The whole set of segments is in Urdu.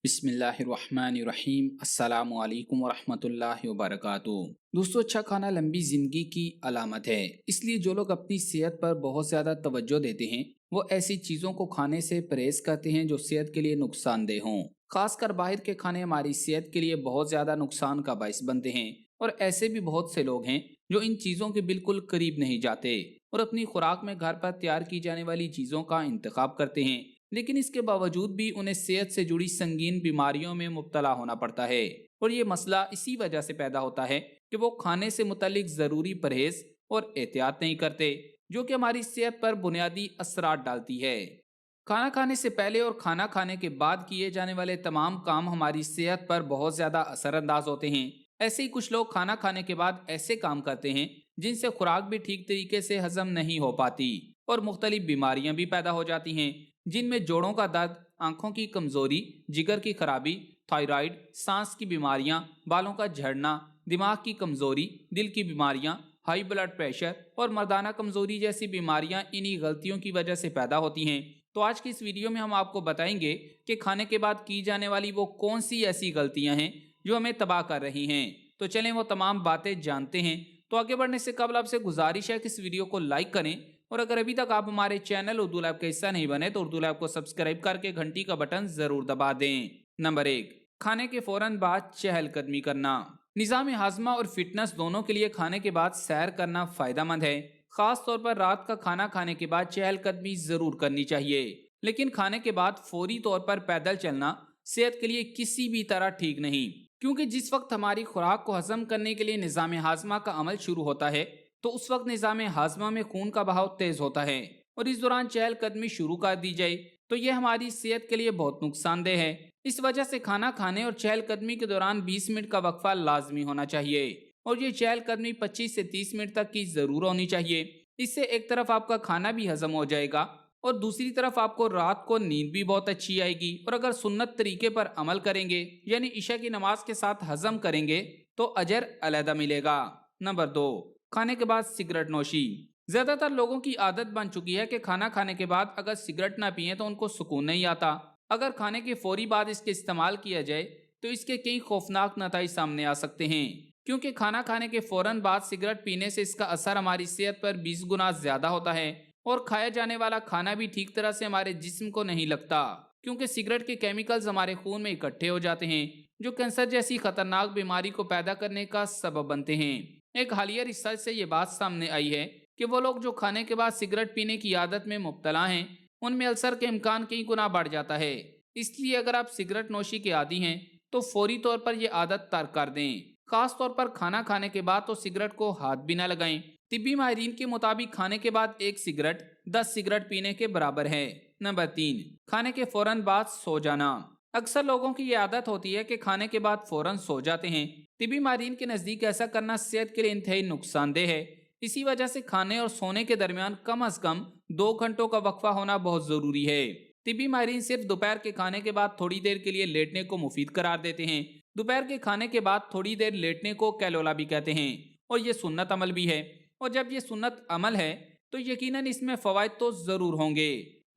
بسم اللہ الرحمن الرحیم السلام علیکم ورحمۃ اللہ وبرکاتہ۔ دوستو، اچھا کھانا لمبی زندگی کی علامت ہے، اس لیے جو لوگ اپنی صحت پر بہت زیادہ توجہ دیتے ہیں وہ ایسی چیزوں کو کھانے سے پرہیز کرتے ہیں جو صحت کے لیے نقصان دہ ہوں۔ خاص کر باہر کے کھانے ہماری صحت کے لیے بہت زیادہ نقصان کا باعث بنتے ہیں، اور ایسے بھی بہت سے لوگ ہیں جو ان چیزوں کے بالکل قریب نہیں جاتے اور اپنی خوراک میں گھر پر تیار کی جانے والی چیزوں کا انتخاب کرتے ہیں، لیکن اس کے باوجود بھی انہیں صحت سے جڑی سنگین بیماریوں میں مبتلا ہونا پڑتا ہے۔ اور یہ مسئلہ اسی وجہ سے پیدا ہوتا ہے کہ وہ کھانے سے متعلق ضروری پرہیز اور احتیاط نہیں کرتے، جو کہ ہماری صحت پر بنیادی اثرات ڈالتی ہے۔ کھانا کھانے سے پہلے اور کھانا کھانے کے بعد کیے جانے والے تمام کام ہماری صحت پر بہت زیادہ اثر انداز ہوتے ہیں۔ ایسے ہی کچھ لوگ کھانا کھانے کے بعد ایسے کام کرتے ہیں جن سے خوراک بھی ٹھیک طریقے سے ہضم نہیں ہو پاتی اور مختلف بیماریاں بھی پیدا ہو جاتی ہیں، جن میں جوڑوں کا درد، آنکھوں کی کمزوری، جگر کی خرابی، تھائرائیڈ، سانس کی بیماریاں، بالوں کا جھڑنا، دماغ کی کمزوری، دل کی بیماریاں، ہائی بلڈ پریشر اور مردانہ کمزوری جیسی بیماریاں انہی غلطیوں کی وجہ سے پیدا ہوتی ہیں۔ تو آج کی اس ویڈیو میں ہم آپ کو بتائیں گے کہ کھانے کے بعد کی جانے والی وہ کون سی ایسی غلطیاں ہیں جو ہمیں تباہ کر رہی ہیں۔ تو چلیں وہ تمام باتیں جانتے ہیں۔ تو آگے بڑھنے سے قبل آپ سے گزارش ہے کہ اس ویڈیو کو لائک کریں، اور اگر ابھی تک آپ ہمارے چینل اردو لیب کا حصہ نہیں بنے تو اردو لیب کو سبسکرائب کر کے گھنٹی کا بٹن ضرور دبا دیں۔ نمبر 1، کھانے کے فوراً بعد چہل قدمی کرنا۔ نظام ہاضمہ اور فٹنس دونوں کے لیے کھانے کے بعد سیر کرنا فائدہ مند ہے۔ خاص طور پر رات کا کھانا کھانے کے بعد چہل قدمی ضرور کرنی چاہیے، لیکن کھانے کے بعد فوری طور پر پیدل چلنا صحت کے لیے کسی بھی طرح ٹھیک نہیں، کیونکہ جس وقت ہماری خوراک کو ہضم کرنے کے لیے نظام ہاضمہ کا عمل شروع ہوتا ہے تو اس وقت نظام ہاضمہ میں خون کا بہاؤ تیز ہوتا ہے، اور اس دوران چہل قدمی شروع کر دی جائے تو یہ ہماری صحت کے لیے بہت نقصان دہ ہے۔ اس وجہ سے کھانا کھانے اور چہل قدمی کے دوران 20 منٹ کا وقفہ لازمی ہونا چاہیے، اور یہ چہل قدمی 25 سے 30 منٹ تک کی ضرور ہونی چاہیے۔ اس سے ایک طرف آپ کا کھانا بھی ہضم ہو جائے گا اور دوسری طرف آپ کو رات کو نیند بھی بہت اچھی آئے گی، اور اگر سنت طریقے پر عمل کریں گے یعنی عشاء کی نماز کے ساتھ ہضم کریں گے تو اجر علیحدہ ملے گا۔ نمبر 2، کھانے کے بعد سگریٹ نوشی۔ زیادہ تر لوگوں کی عادت بن چکی ہے کہ کھانا کھانے کے بعد اگر سگریٹ نہ پئیں تو ان کو سکون نہیں آتا۔ اگر کھانے کے فوری بعد اس کے استعمال کیا جائے تو اس کے کئی خوفناک نتائج سامنے آ سکتے ہیں، کیونکہ کھانا کھانے کے فوراً بعد سگریٹ پینے سے اس کا اثر ہماری صحت پر 20 گنا زیادہ ہوتا ہے، اور کھایا جانے والا کھانا بھی ٹھیک طرح سے ہمارے جسم کو نہیں لگتا، کیونکہ سگریٹ کے کیمیکلز ہمارے خون میں اکٹھے ہو جاتے ہیں جو کینسر جیسی خطرناک بیماری کو پیدا کرنے کا سبب بنتے ہیں۔ ایک حالیہ ریسرچ سے یہ بات سامنے آئی ہے کہ وہ لوگ جو کھانے کے بعد سگریٹ پینے کی عادت میں مبتلا ہیں ان میں السر کے امکان کئی گنا بڑھ جاتا ہے۔ اس لیے اگر آپ سگریٹ نوشی کے عادی ہیں تو فوری طور پر یہ عادت ترک کر دیں۔ خاص طور پر کھانا کھانے کے بعد تو سگریٹ کو ہاتھ بھی نہ لگائیں۔ طبی ماہرین کے مطابق کھانے کے بعد ایک سگریٹ 10 سگریٹ پینے کے برابر ہے۔ نمبر 3، کھانے کے فوراً بعد سو جانا۔ اکثر لوگوں کی یہ عادت ہوتی ہے کہ کھانے کے بعد فوراً سو جاتے ہیں۔ طبی ماہرین کے نزدیک ایسا کرنا صحت کے لیے انتہائی نقصان دہ ہے۔ اسی وجہ سے کھانے اور سونے کے درمیان کم از کم 2 گھنٹوں کا وقفہ ہونا بہت ضروری ہے۔ طبی ماہرین صرف دوپہر کے کھانے کے بعد تھوڑی دیر کے لیے لیٹنے کو مفید قرار دیتے ہیں۔ دوپہر کے کھانے کے بعد تھوڑی دیر لیٹنے کو کیلولا بھی کہتے ہیں، اور یہ سنت عمل بھی ہے، اور جب یہ سنت عمل ہے تو یقیناً اس میں فوائد تو ضرور ہوں گے۔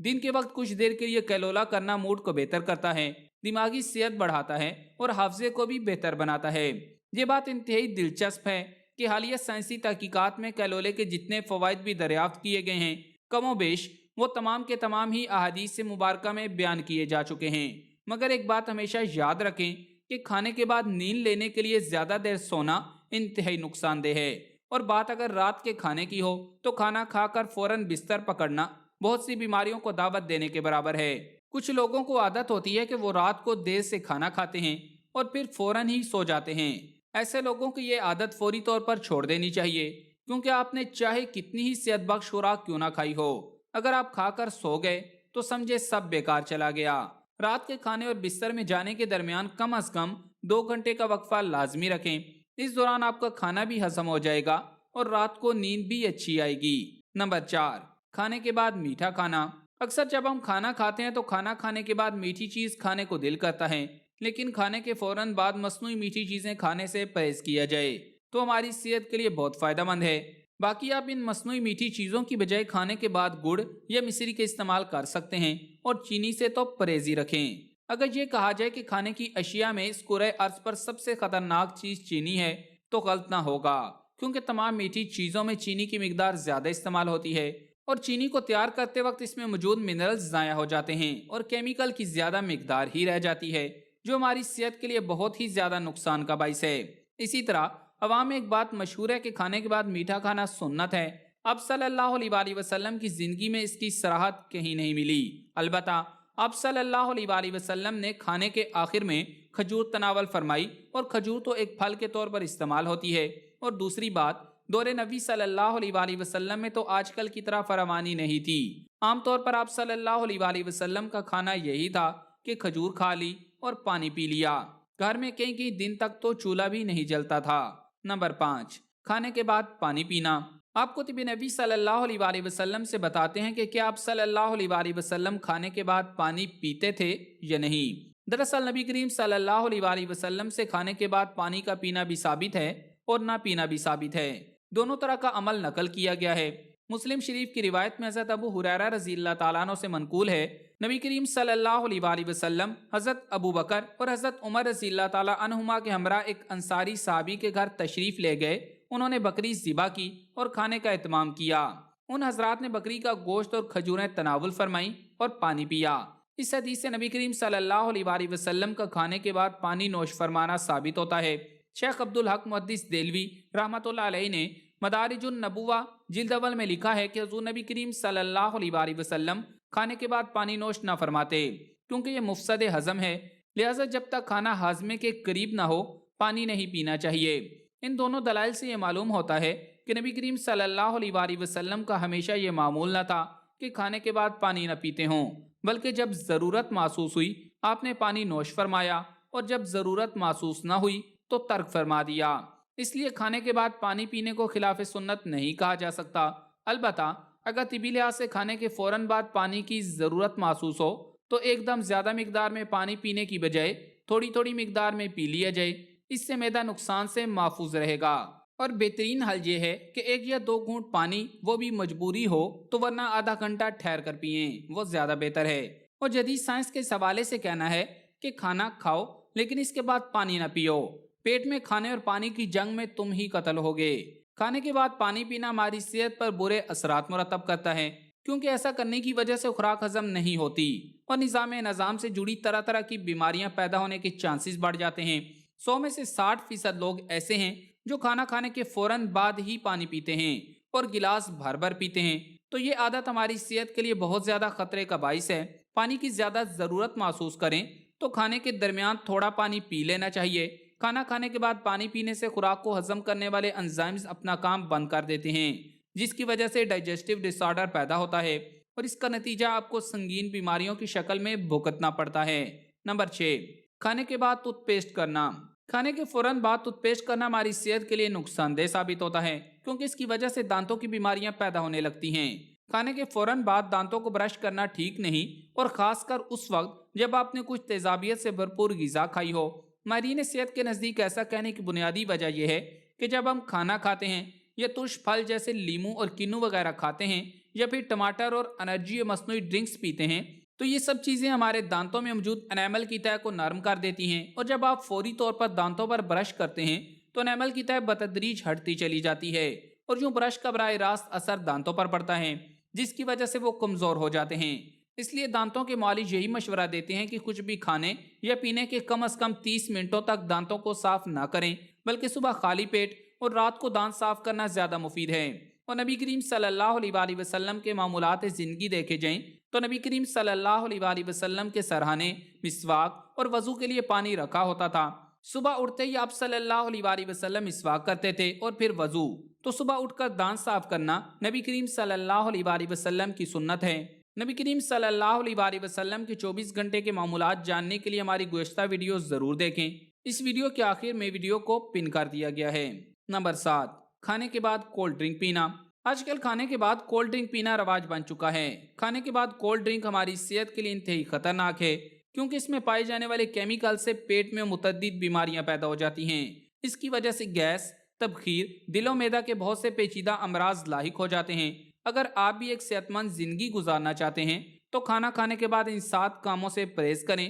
دن کے وقت کچھ دیر کے لیے کیلولا کرنا موڈ کو بہتر کرتا ہے، دماغی صحت بڑھاتا ہے اور حافظے کو بھی بہتر بناتا ہے۔ یہ بات انتہائی دلچسپ ہے کہ حالیہ سائنسی تحقیقات میں کیلولے کے جتنے فوائد بھی دریافت کیے گئے ہیں کم و بیش وہ تمام کے تمام ہی احادیث مبارکہ میں بیان کیے جا چکے ہیں۔ مگر ایک بات ہمیشہ یاد رکھیں کہ کھانے کے بعد نیند لینے کے لیے زیادہ دیر سونا انتہائی نقصان دہ ہے، اور بات اگر رات کے کھانے کی ہو تو کھانا کھا کر فوراً بستر پکڑنا بہت سی بیماریوں کو دعوت دینے کے برابر ہے۔ کچھ لوگوں کو عادت ہوتی ہے کہ وہ رات کو دیر سے کھانا کھاتے ہیں اور پھر فوراً ہی سو جاتے ہیں۔ ایسے لوگوں کی یہ عادت فوری طور پر چھوڑ دینی چاہیے، کیونکہ آپ نے چاہے کتنی ہی صحت بخش خوراک کیوں نہ کھائی ہو، اگر آپ کھا کر سو گئے تو سمجھے سب بیکار چلا گیا۔ رات کے کھانے اور بستر میں جانے کے درمیان کم از کم 2 گھنٹے کا وقفہ لازمی رکھیں۔ اس دوران آپ کا کھانا بھی ہضم ہو جائے گا اور رات کو نیند بھی اچھی آئے گی۔ نمبر 4، کھانے کے بعد میٹھا کھانا۔ اکثر جب ہم کھانا کھاتے ہیں تو کھانا کھانے کے بعد میٹھی چیز کھانے کو دل کرتا ہے، لیکن کھانے کے فوراً بعد مصنوعی میٹھی چیزیں کھانے سے پرہیز کیا جائے تو ہماری صحت کے لیے بہت فائدہ مند ہے۔ باقی آپ ان مصنوعی میٹھی چیزوں کی بجائے کھانے کے بعد گڑ یا مصری کے استعمال کر سکتے ہیں، اور چینی سے تو پرہیز ہی رکھیں۔ اگر یہ کہا جائے کہ کھانے کی اشیاء میں اس کرۂ ارض پر سب سے خطرناک چیز چینی ہے تو غلط نہ ہوگا، کیونکہ تمام میٹھی چیزوں میں چینی کی مقدار زیادہ استعمال ہوتی ہے، اور چینی کو تیار کرتے وقت اس میں موجود منرلز ضائع ہو جاتے ہیں اور کیمیکل کی زیادہ مقدار ہی رہ جاتی ہے، جو ہماری صحت کے لیے بہت ہی زیادہ نقصان کا باعث ہے۔ اسی طرح عوام میں ایک بات مشہور ہے کہ کھانے کے بعد میٹھا کھانا سنت ہے۔ اب صلی اللہ علیہ وآلہ وسلم کی زندگی میں اس کی صراحت کہیں نہیں ملی۔ البتہ اب صلی اللہ علیہ وآلہ وسلم نے کھانے کے آخر میں کھجور تناول فرمائی، اور کھجور تو ایک پھل کے طور پر استعمال ہوتی ہے، اور دوسری بات دور نبی صلی اللہ علیہ وآلہ وسلم میں تو آج کل کی طرح فراوانی نہیں تھی۔ عام طور پر آپ صلی اللہ علیہ وآلہ وسلم کا کھانا یہی تھا کہ کھجور کھا لی اور پانی پی لیا۔ گھر میں کئی کئی دن تک تو چولہا بھی نہیں جلتا تھا۔ نمبر 5، کھانے کے بعد پانی پینا۔ آپ کو طب-e-نبوی صلی اللہ علیہ وآلہ وسلم سے بتاتے ہیں کہ کیا آپ صلی اللہ علیہ وآلہ وسلم کھانے کے بعد پانی پیتے تھے یا نہیں۔ دراصل نبی کریم صلی اللہ علیہ وآلہ وسلم سے کھانے کے بعد پانی کا پینا بھی ثابت ہے اور نہ پینا بھی ثابت ہے، دونوں طرح کا عمل نقل کیا گیا ہے۔ مسلم شریف کی روایت میں حضرت ابو ہریرہ رضی اللہ تعالیٰ عنہ سے منقول ہے، نبی کریم صلی اللہ علیہ وآلہ وسلم حضرت ابو بکر اور حضرت عمر رضی اللہ تعالیٰ عنہما کے ہمراہ ایک انصاری صحابی کے گھر تشریف لے گئے۔ انہوں نے بکری ذبح کی اور کھانے کا اہتمام کیا۔ ان حضرات نے بکری کا گوشت اور کھجوریں تناول فرمائیں اور پانی پیا۔ اس حدیث سے نبی کریم صلی اللہ علیہ وآلہ وسلم کا کھانے کے بعد پانی نوش فرمانا ثابت ہوتا ہے۔ شیخ عبدالحق محدث دہلوی رحمۃ اللہ علیہ نے مدارج النبوہ جلد اول میں لکھا ہے کہ حضور نبی کریم صلی اللہ علیہ وآلہ وسلم کھانے کے بعد پانی نوش نہ فرماتے، کیونکہ یہ مفسد ہضم ہے، لہٰذا جب تک کھانا ہاضمے کے قریب نہ ہو پانی نہیں پینا چاہیے۔ ان دونوں دلائل سے یہ معلوم ہوتا ہے کہ نبی کریم صلی اللہ علیہ وآلہ وسلم کا ہمیشہ یہ معمول نہ تھا کہ کھانے کے بعد پانی نہ پیتے ہوں، بلکہ جب ضرورت محسوس ہوئی آپ نے پانی نوش فرمایا، اور جب ضرورت محسوس نہ ہوئی تو ترک فرما دیا۔ اس لیے کھانے کے بعد پانی پینے کو خلاف سنت نہیں کہا جا سکتا۔ البتہ اگر طبی لحاظ سے کھانے کے فوراً بعد پانی کی ضرورت محسوس ہو تو ایک دم زیادہ مقدار میں پانی پینے کی بجائے تھوڑی تھوڑی مقدار میں پی لیا جائے، اس سے معدہ نقصان سے محفوظ رہے گا۔ اور بہترین حل یہ ہے کہ 1 یا 2 گھونٹ پانی، وہ بھی مجبوری ہو تو، ورنہ آدھا گھنٹہ ٹھہر کر پئیں، وہ زیادہ بہتر ہے۔ اور جدید سائنس کے حوالے سے کہنا ہے کہ کھانا کھاؤ لیکن اس کے بعد پانی نہ پیو، پیٹ میں کھانے اور پانی کی جنگ میں تم ہی قتل ہوگے۔ کھانے کے بعد پانی پینا ہماری صحت پر برے اثرات مرتب کرتا ہے، کیونکہ ایسا کرنے کی وجہ سے خوراک ہضم نہیں ہوتی اور نظام سے جڑی طرح طرح کی بیماریاں پیدا ہونے کے چانسز بڑھ جاتے ہیں۔ 100 میں سے 60% لوگ ایسے ہیں جو کھانا کھانے کے فوراً بعد ہی پانی پیتے ہیں اور گلاس بھر بھر پیتے ہیں، تو یہ عادت ہماری صحت کے لیے بہت زیادہ خطرے کا باعث ہے۔ پانی کی زیادہ ضرورت محسوس کریں تو کھانے کے درمیان تھوڑا پانی پی لینا چاہیے۔ کھانا کھانے کے بعد پانی پینے سے خوراک کو ہضم کرنے والے انزائمز اپنا کام بند کر دیتے ہیں، جس کی وجہ سے ڈائجسٹیو ڈس آرڈر پیدا ہوتا ہے، اور اس کا نتیجہ آپ کو سنگین بیماریوں کی شکل میں بھگتنا پڑتا ہے۔ نمبر 6، کھانے کے بعد ٹوتھ پیسٹ کرنا۔ کھانے کے فوراً بعد ٹوتھ پیسٹ کرنا ہماری صحت کے لیے نقصان دہ ثابت ہوتا ہے، کیونکہ اس کی وجہ سے دانتوں کی بیماریاں پیدا ہونے لگتی ہیں۔ کھانے کے فوراً بعد دانتوں کو برش کرنا ٹھیک نہیں، اور خاص کر اس وقت جب آپ نے کچھ تیزابیت سے بھرپور غذا کھائی ہو۔ ماہرین صحت کے نزدیک ایسا کہنے کی بنیادی وجہ یہ ہے کہ جب ہم کھانا کھاتے ہیں یا ترش پھل جیسے لیمو اور کنو وغیرہ کھاتے ہیں، یا پھر ٹماٹر اور انرجی اور مصنوعی ڈرنکس پیتے ہیں، تو یہ سب چیزیں ہمارے دانتوں میں موجود انیمل کی تہہ کو نرم کر دیتی ہیں، اور جب آپ فوری طور پر دانتوں پر برش کرتے ہیں تو انیمل کی تہہ بتدریج ہٹتی چلی جاتی ہے، اور یوں برش کا براہ راست اثر دانتوں پر پڑتا ہے، جس کی وجہ سے وہ کمزور ہو جاتے ہیں۔ اس لیے دانتوں کے معالج یہی مشورہ دیتے ہیں کہ کچھ بھی کھانے یا پینے کے کم از کم 30 منٹوں تک دانتوں کو صاف نہ کریں، بلکہ صبح خالی پیٹ اور رات کو دانت صاف کرنا زیادہ مفید ہے۔ اور نبی کریم صلی اللہ علیہ وآلہ وسلم کے معمولات زندگی دیکھے جائیں تو نبی کریم صلی اللہ علیہ وآلہ وسلم کے سرہانے، مسواک اور وضو کے لیے پانی رکھا ہوتا تھا۔ صبح اٹھتے ہی آپ صلی اللہ علیہ وآلہ وسلم مسواک کرتے تھے اور پھر وضو۔ تو صبح اٹھ کر دانت صاف کرنا نبی کریم صلی اللہ علیہ وآلہ وسلم کی سنت ہے۔ نبی کریم صلی اللہ علیہ وآلہ وسلم کے 24 گھنٹے کے معمولات جاننے کے لیے ہماری گزشتہ ویڈیو ضرور دیکھیں، اس ویڈیو کے آخر میں ویڈیو کو پن کر دیا گیا ہے۔ نمبر 7، کھانے کے بعد کولڈ ڈرنک پینا۔ آج کل کھانے کے بعد کولڈ ڈرنک پینا رواج بن چکا ہے۔ کھانے کے بعد کولڈ ڈرنک ہماری صحت کے لیے انتہائی خطرناک ہے، کیونکہ اس میں پائے جانے والے کیمیکل سے پیٹ میں متعدد بیماریاں پیدا ہو جاتی ہیں۔ اس کی وجہ سے گیس، تبخیر، دل و معدہ کے بہت سے پیچیدہ امراض لاحق ہو جاتے ہیں۔ اگر آپ بھی ایک صحت مند زندگی گزارنا چاہتے ہیں تو کھانا کھانے کے بعد ان 7 کاموں سے پرہیز کریں